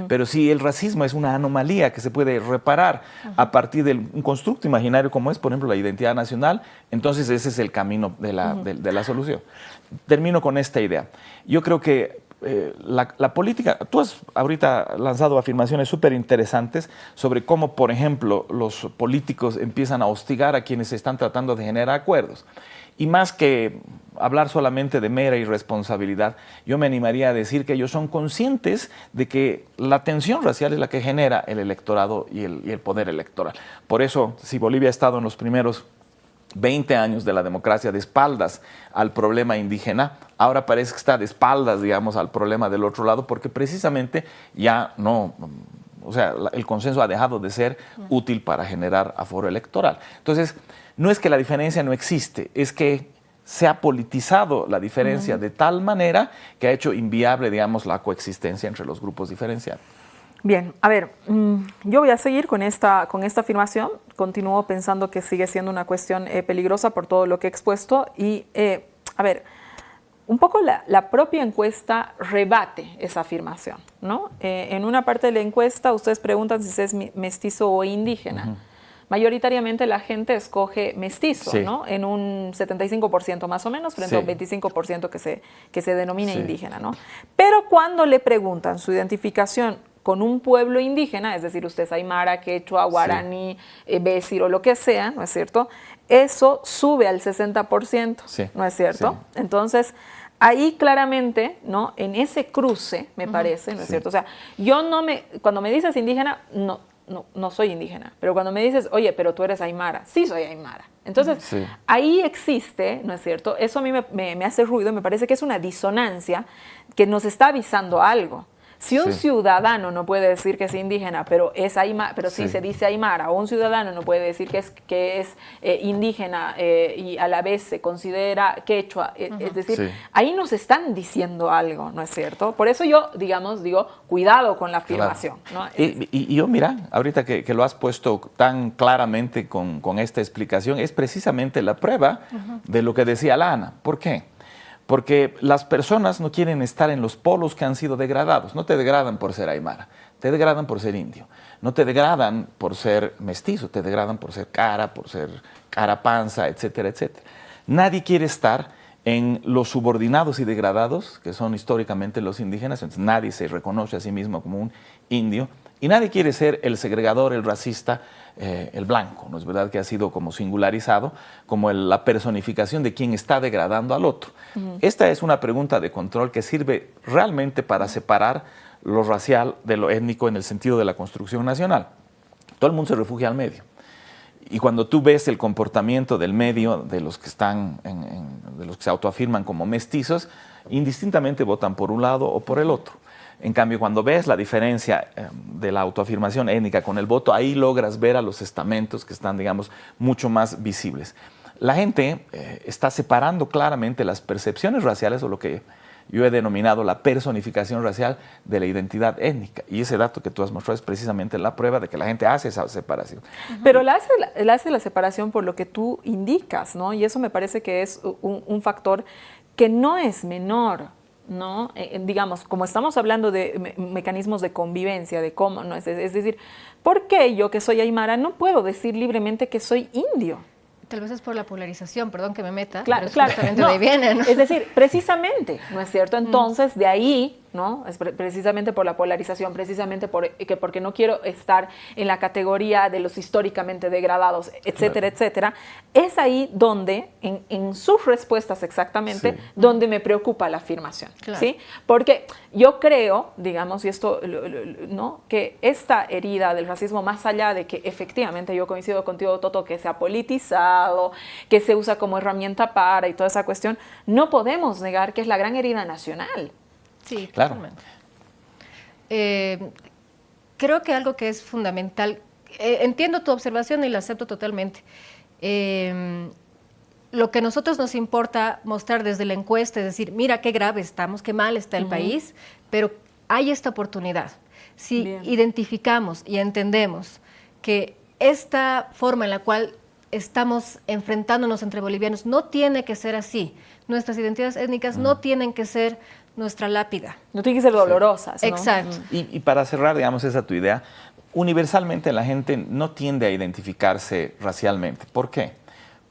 Pero si el racismo es una anomalía que se puede reparar a partir de un constructo imaginario como es, por ejemplo, la identidad nacional, entonces ese es el camino de la solución. Termino con esta idea. Yo creo que la política, tú has ahorita lanzado afirmaciones súper interesantes sobre cómo, por ejemplo, los políticos empiezan a hostigar a quienes están tratando de generar acuerdos. Y más que hablar solamente de mera irresponsabilidad, yo me animaría a decir que ellos son conscientes de que la tensión racial es la que genera el electorado y el poder electoral. Por eso, si Bolivia ha estado en los primeros 20 años de la democracia de espaldas al problema indígena, ahora parece que está de espaldas, digamos, al problema del otro lado, porque precisamente ya no, o sea, el consenso ha dejado de ser útil para generar aforo electoral. Entonces, no es que la diferencia no existe, es que se ha politizado la diferencia de tal manera que ha hecho inviable, digamos, la coexistencia entre los grupos diferenciados. Bien, a ver, yo voy a seguir con esta afirmación. Continúo pensando que sigue siendo una cuestión peligrosa por todo lo que he expuesto. Y, a ver, un poco la propia encuesta rebate esa afirmación, ¿no? En una parte de la encuesta ustedes preguntan si se es mestizo o indígena. Mayoritariamente la gente escoge mestizo, sí, ¿no? En un 75% más o menos, frente a un 25% que se denomina indígena, ¿no? Pero cuando le preguntan su identificación con un pueblo indígena, es decir, usted es aymara, quechua, guaraní, bécir o lo que sea, ¿no es cierto? Eso sube al 60%, ¿no es cierto? Sí. Entonces, ahí claramente, ¿no? En ese cruce, me parece, ¿no es cierto? O sea, cuando me dices indígena, no soy indígena, pero cuando me dices, oye, pero tú eres aymara, sí soy aymara. Entonces, ahí existe, ¿no es cierto? Eso a mí me hace ruido, me parece que es una disonancia que nos está avisando algo. Si un ciudadano no puede decir que es indígena, pero es aymara, pero sí se dice aymara, o un ciudadano no puede decir que es indígena y a la vez se considera quechua, es decir, ahí nos están diciendo algo, ¿no es cierto? Por eso yo, digamos, digo, cuidado con la afirmación. Claro. ¿No? Y yo, mira, ahorita que lo has puesto tan claramente con esta explicación, es precisamente la prueba de lo que decía Lana. ¿Por qué? Porque las personas no quieren estar en los polos que han sido degradados. No te degradan por ser aymara, te degradan por ser indio. No te degradan por ser mestizo, te degradan por ser cara panza, etcétera, etcétera. Nadie quiere estar en los subordinados y degradados, que son históricamente los indígenas. Entonces, nadie se reconoce a sí mismo como un indio Y nadie quiere ser el segregador, el racista, el blanco, ¿no es verdad? Que ha sido como singularizado como la personificación de quien está degradando al otro. Esta es una pregunta de control que sirve realmente para separar lo racial de lo étnico en el sentido de la construcción nacional. Todo el mundo se refugia al medio. Y cuando tú ves el comportamiento del medio, de los que están, de los que se autoafirman como mestizos, indistintamente votan por un lado o por el otro. En cambio, cuando ves la diferencia de la autoafirmación étnica con el voto, ahí logras ver a los estamentos que están, digamos, mucho más visibles. La gente está separando claramente las percepciones raciales, o lo que yo he denominado la personificación racial, de la identidad étnica. Y ese dato que tú has mostrado es precisamente la prueba de que la gente hace esa separación. Pero la hace la separación por lo que tú indicas, ¿no? Y eso me parece que es un factor que no es menor, ¿no? Digamos, como estamos hablando de mecanismos de convivencia, de cómo, ¿no? Es decir, ¿por qué yo que soy aymara no puedo decir libremente que soy indio? Tal vez es por la polarización, perdón que me meta, claro, pero justamente de ahí viene, ¿no? Es decir, precisamente, ¿no es cierto? Entonces, de ahí, ¿no? Es precisamente por la polarización, precisamente porque no quiero estar en la categoría de los históricamente degradados, etcétera, etcétera. Es ahí donde, en sus respuestas exactamente, donde me preocupa la afirmación, ¿sí? Porque yo creo, digamos, y esto, ¿no? Que esta herida del racismo, más allá de que efectivamente yo coincido contigo, Toto, que se ha politizado, que se usa como herramienta para y toda esa cuestión, no podemos negar que es la gran herida nacional. Sí, claro. totalmente. Creo que algo que es fundamental, entiendo tu observación y la acepto totalmente. Lo que a nosotros nos importa mostrar desde la encuesta es decir, mira qué grave estamos, qué mal está el país, pero hay esta oportunidad. Si identificamos y entendemos que esta forma en la cual estamos enfrentándonos entre bolivianos no tiene que ser así, nuestras identidades étnicas no tienen que ser nuestra lápida. No tienen que ser dolorosas, ¿no? Exacto. Y para cerrar, digamos, esa tu idea, universalmente la gente no tiende a identificarse racialmente. ¿Por qué?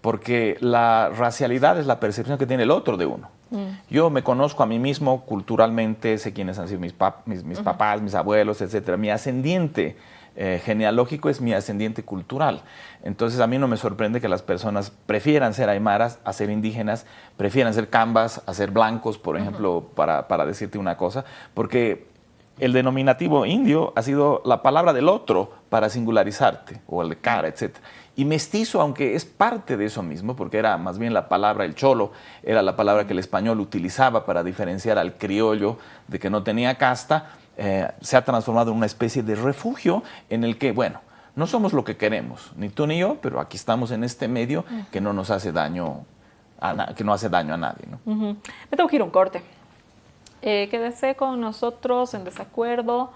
Porque la racialidad es la percepción que tiene el otro de uno. Yo me conozco a mí mismo culturalmente, sé quiénes han sido mis papás, mis abuelos, etc. Mi ascendiente genealógico es mi ascendiente cultural. Entonces a mí no me sorprende que las personas prefieran ser aymaras a ser indígenas, prefieran ser cambas a ser blancos, por ejemplo, para decirte una cosa, porque el denominativo indio ha sido la palabra del otro para singularizarte, o el de cara, etc. Y mestizo, aunque es parte de eso mismo, porque era más bien la palabra, el cholo, era la palabra que el español utilizaba para diferenciar al criollo de que no tenía casta, se ha transformado en una especie de refugio en el que, bueno, no somos lo que queremos, ni tú ni yo, pero aquí estamos en este medio que no nos hace daño, que no hace daño a nadie, ¿no? Me tengo que ir a un corte. Quédese con nosotros en desacuerdo.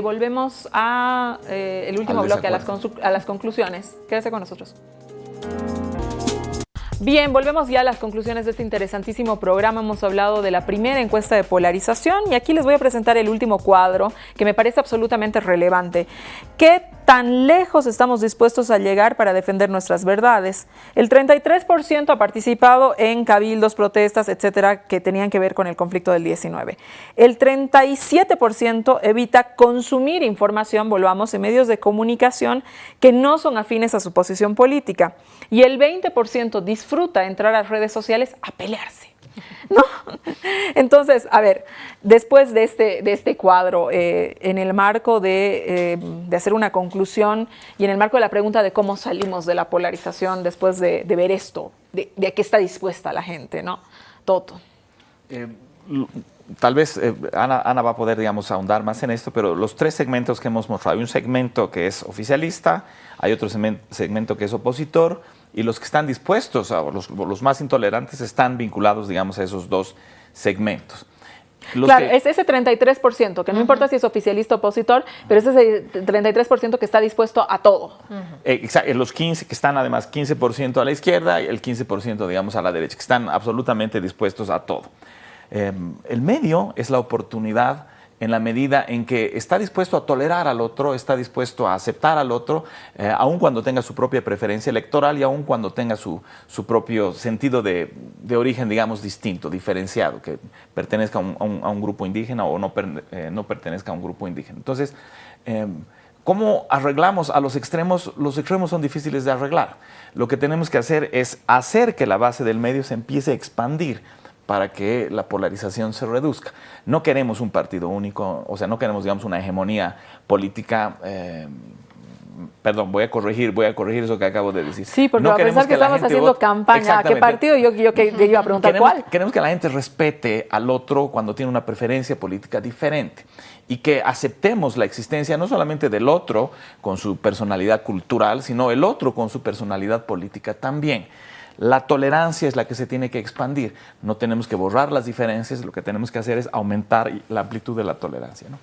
Volvemos a el último bloque, a las conclusiones. Quédese con nosotros. Bien, volvemos ya a las conclusiones de este interesantísimo programa. Hemos hablado de la primera encuesta de polarización y aquí les voy a presentar el último cuadro que me parece absolutamente relevante. ¿Qué tan lejos estamos dispuestos a llegar para defender nuestras verdades? El 33% ha participado en cabildos, protestas, etcétera, que tenían que ver con el conflicto del 19. El 37% evita consumir información, volvamos, en medios de comunicación que no son afines a su posición política. Y el 20% disfruta entrar a redes sociales a pelearse, ¿no? Entonces, a ver, después de este cuadro, en el marco de hacer una conclusión y en el marco de la pregunta de cómo salimos de la polarización después de ver esto, de a qué está dispuesta la gente, ¿no? Toto. Tal vez Ana va a poder, digamos, ahondar más en esto, pero los tres segmentos que hemos mostrado, hay un segmento que es oficialista, hay otro segmento que es opositor, y los que están dispuestos, los más intolerantes, están vinculados, digamos, a esos dos segmentos. Claro, es ese 33%, que no importa si es oficialista o opositor, pero es ese 33% que está dispuesto a todo. Exacto, los 15 que están además 15% a la izquierda y el 15%, digamos, a la derecha, que están absolutamente dispuestos a todo. El medio es la oportunidad en la medida en que está dispuesto a tolerar al otro, está dispuesto a aceptar al otro, aun cuando tenga su propia preferencia electoral y aun cuando tenga su propio sentido de origen, digamos, distinto, diferenciado, que pertenezca a un grupo indígena o no pertenezca a un grupo indígena. Entonces, ¿cómo arreglamos a los extremos? Los extremos son difíciles de arreglar. Lo que tenemos que hacer es hacer que la base del medio se empiece a expandir para que la polarización se reduzca. No queremos un partido único, o sea, no queremos, digamos, una hegemonía política. Perdón, voy a corregir eso que acabo de decir. Sí, porque no a pesar que estamos haciendo campaña, ¿a qué partido? Yo iba a preguntar cuál. Queremos que la gente respete al otro cuando tiene una preferencia política diferente y que aceptemos la existencia no solamente del otro con su personalidad cultural, sino el otro con su personalidad política también. La tolerancia es la que se tiene que expandir. No tenemos que borrar las diferencias, lo que tenemos que hacer es aumentar la amplitud de la tolerancia, ¿no?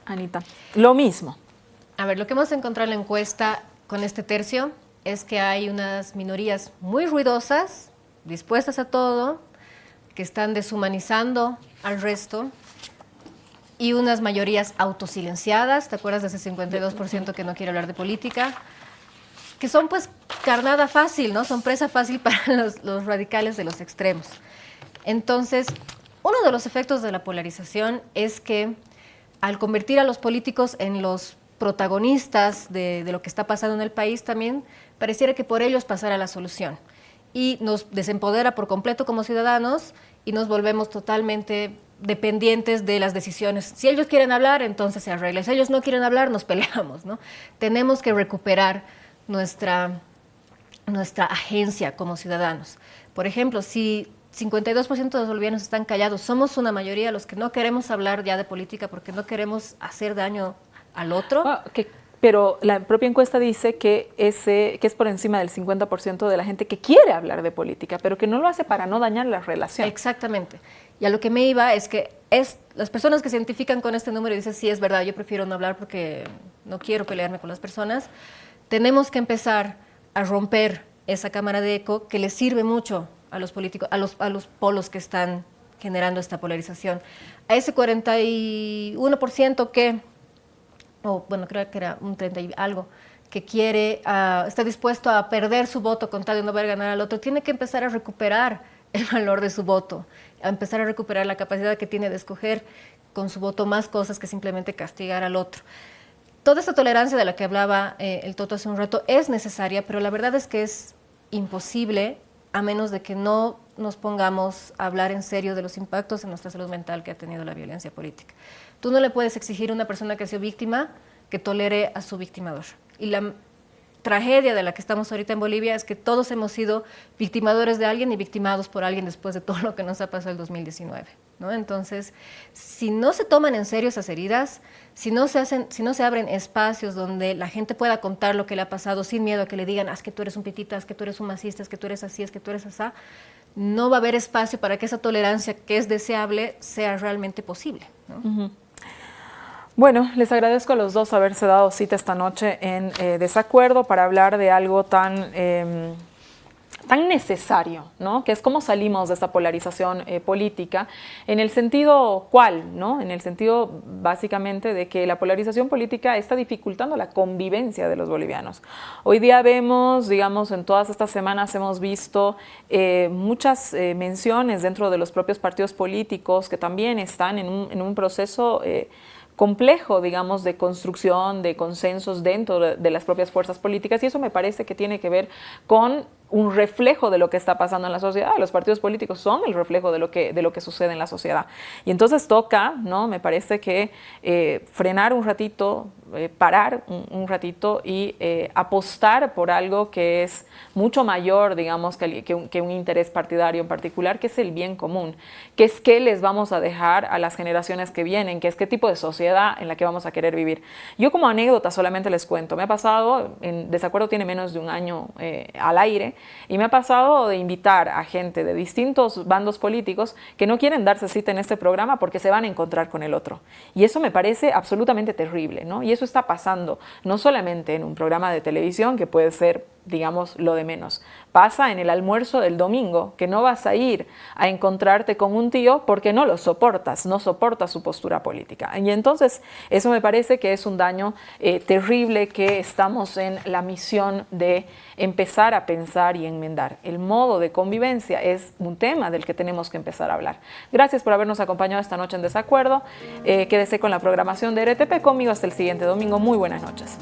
Anita, lo mismo. A ver, lo que hemos encontrado en la encuesta con este tercio es que hay unas minorías muy ruidosas, dispuestas a todo, que están deshumanizando al resto, y unas mayorías autosilenciadas, ¿te acuerdas de ese 52% que no quiere hablar de política? Que son pues carnada fácil, ¿no? Son presa fácil para los radicales de los extremos. Entonces, uno de los efectos de la polarización es que al convertir a los políticos en los protagonistas de lo que está pasando en el país, también pareciera que por ellos pasara la solución. Y nos desempodera por completo como ciudadanos y nos volvemos totalmente dependientes de las decisiones. Si ellos quieren hablar, entonces se arregla. Si ellos no quieren hablar, nos peleamos, ¿no? Tenemos que recuperar nuestra agencia como ciudadanos. Por ejemplo, si 52% de los bolivianos están callados, somos una mayoría los que no queremos hablar ya de política porque no queremos hacer daño al otro. Pero la propia encuesta dice que es por encima del 50% de la gente que quiere hablar de política, pero que no lo hace para no dañar la relación. Exactamente. Y a lo que me iba es que las personas que se identifican con este número y dicen, sí, es verdad, yo prefiero no hablar porque no quiero pelearme con las personas, tenemos que empezar a romper esa cámara de eco que les sirve mucho a los políticos, a los polos que están generando esta polarización. A ese 41% bueno, creo que era un 30 y algo, que está dispuesto a perder su voto con tal de no ver ganar al otro, tiene que empezar a recuperar el valor de su voto, a empezar a recuperar la capacidad que tiene de escoger con su voto más cosas que simplemente castigar al otro. Toda esta tolerancia de la que hablaba el Toto hace un rato es necesaria, pero la verdad es que es imposible a menos de que no nos pongamos a hablar en serio de los impactos en nuestra salud mental que ha tenido la violencia política. Tú no le puedes exigir a una persona que ha sido víctima que tolere a su victimador. Y la tragedia de la que estamos ahorita en Bolivia es que todos hemos sido victimadores de alguien y victimados por alguien después de todo lo que nos ha pasado el 2019, ¿no? Entonces, si no se toman en serio esas heridas, si no se abren espacios donde la gente pueda contar lo que le ha pasado sin miedo a que le digan, es que tú eres un pitita, es que tú eres un masista, es que tú eres así, es que tú eres asá, no va a haber espacio para que esa tolerancia que es deseable sea realmente posible, ¿no? Uh-huh. Bueno, les agradezco a los dos haberse dado cita esta noche en Desacuerdo para hablar de algo tan necesario, ¿no? Que es cómo salimos de esta polarización política, en el sentido ¿cuál? ¿No? En el sentido básicamente de que la polarización política está dificultando la convivencia de los bolivianos. Hoy día vemos, digamos, en todas estas semanas hemos visto muchas menciones dentro de los propios partidos políticos que también están en un proceso complejo, digamos, de construcción, de consensos dentro de las propias fuerzas políticas, y eso me parece que tiene que ver con un reflejo de lo que está pasando en la sociedad. Los partidos políticos son el reflejo de lo que sucede en la sociedad. Y entonces toca, ¿no? Me parece que frenar un ratito, parar un ratito y apostar por algo que es mucho mayor, digamos, que un interés partidario en particular, que es el bien común, que es qué les vamos a dejar a las generaciones que vienen, que es qué tipo de sociedad en la que vamos a querer vivir. Yo como anécdota solamente les cuento, me ha pasado, en Desacuerdo tiene menos de un año al aire, y me ha pasado de invitar a gente de distintos bandos políticos que no quieren darse cita en este programa porque se van a encontrar con el otro. Y eso me parece absolutamente terrible, ¿no? Y eso está pasando no solamente en un programa de televisión, que puede ser, digamos, lo de menos, pasa en el almuerzo del domingo, que no vas a ir a encontrarte con un tío porque no lo soportas, no soportas su postura política. Y entonces eso me parece que es un daño terrible, que estamos en la misión de empezar a pensar y enmendar. El modo de convivencia es un tema del que tenemos que empezar a hablar. Gracias por habernos acompañado esta noche en Desacuerdo. Quédese con la programación de RTP, conmigo hasta el siguiente domingo. Muy buenas noches.